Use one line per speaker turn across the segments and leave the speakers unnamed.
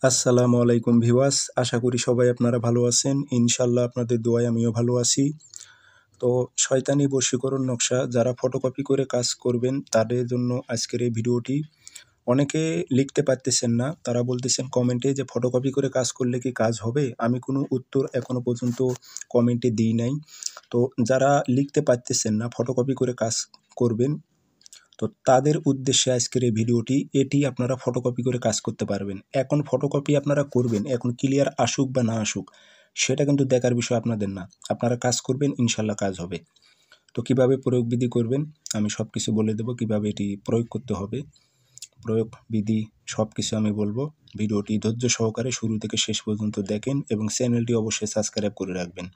আসসালামু আলাইকুম ভিউয়ার্স, আশা করি সবাই আপনারা ভালো আছেন। ইনশাল্লাহ আপনাদের দোয়ায় আমিও ভালো আছি। তো শয়তানি বশীকরণ নকশা যারা ফটোকপি করে কাজ করবেন তাদের জন্য আজকের এই ভিডিওটি। অনেকে লিখতে পারতেছেন না, তারা বলতেছেন কমেন্টে যে ফটোকপি করে কাজ করলে কি কাজ হবে? আমি কোনো উত্তর এখনো পর্যন্ত কমেন্টে দিই নাই। তো যারা লিখতে পারতেছেন না ফটোকপি করে কাজ করবেন, তো তাদের উদ্দেশ্যে আজকের এই ভিডিওটি। এটি আপনারা ফটোকপি করে কাজ করতে পারবেন। এখন ফটোকপি আপনারা করবেন, এখন ক্লিয়ার আসুক বা না আসুক সেটা কিন্তু দেখার বিষয় আপনাদের না। আপনারা কাজ করবেন, ইনশাল্লাহ কাজ হবে। তো কিভাবে প্রয়োগ বিধি করবেন আমি সব কিছু বলে দেবো, কিভাবে এটি প্রয়োগ করতে হবে, প্রয়োগ বিধি সব কিছু আমি বলবো। ভিডিওটি ধৈর্য সহকারে শুরু থেকে শেষ পর্যন্ত দেখেন এবং চ্যানেলটি অবশ্যই সাবস্ক্রাইব করে রাখবেন।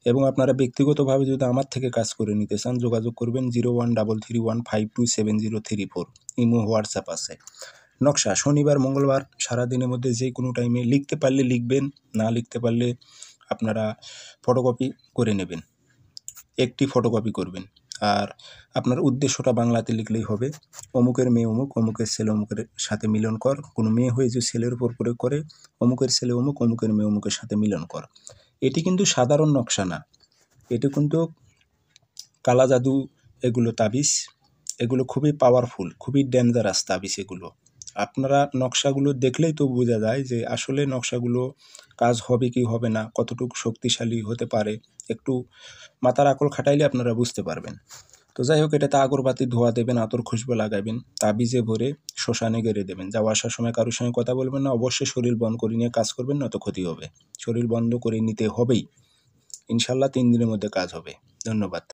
এবং আপনারা ব্যক্তিগতভাবে যদি আমার থেকে কাজ করে নিতে চান যোগাযোগ করবেন 0133152703 ইমো হোয়াটসঅ্যাপ আছে। নকশা শনিবার মঙ্গলবার সারাদিনের মধ্যে যে কোনো টাইমে লিখতে পারলে লিখবেন, না লিখতে পারলে আপনারা ফটোকপি করে নেবেন, একটি ফটোকপি করবেন। আর আপনার উদ্দেশ্যটা বাংলাতে লিখলেই হবে। অমুকের মেয়ে অমুক, অমুকের ছেলে অমুকের সাথে মিলন কর। কোনো মেয়ে হয়ে যে ছেলের উপর প্রয়োগ করে অমুকের ছেলে অমুক, অমুকের মেয়ে অমুকের সাথে মিলন কর। এটি কিন্তু সাধারণ নকশা না, এটি কিন্তু কালা জাদু, এগুলো তাবিজ, এগুলো খুবই পাওয়ারফুল, খুবই ডেঞ্জারাস তাবিজ এগুলো। আপনারা নকশাগুলো দেখলেই তো বোঝা যায় যে আসলে নকশাগুলো কাজ হবে কি হবে না, কতটুকু শক্তিশালী হতে পারে। একটু মাথার আকল খাটাইলে আপনারা বুঝতে পারবেন। তো যাই হোক, এটাতে আগরবাতি ধোয়া দেবেন, আতর খুশবু লাগাবেন, তাবিজে ভরে শ্মশানে গেড়ে দেবেন। যাওয়া আসার সময় কারোর সঙ্গে কথা বলবেন না, অবশ্যই শরীর বন্ধ করে নিয়ে কাজ করবেন, নয়তো ক্ষতি হবে। শরীর বন্ধ করে নিতে হবেই। ইনশাল্লাহ 3 দিনের মধ্যে কাজ হবে। ধন্যবাদ।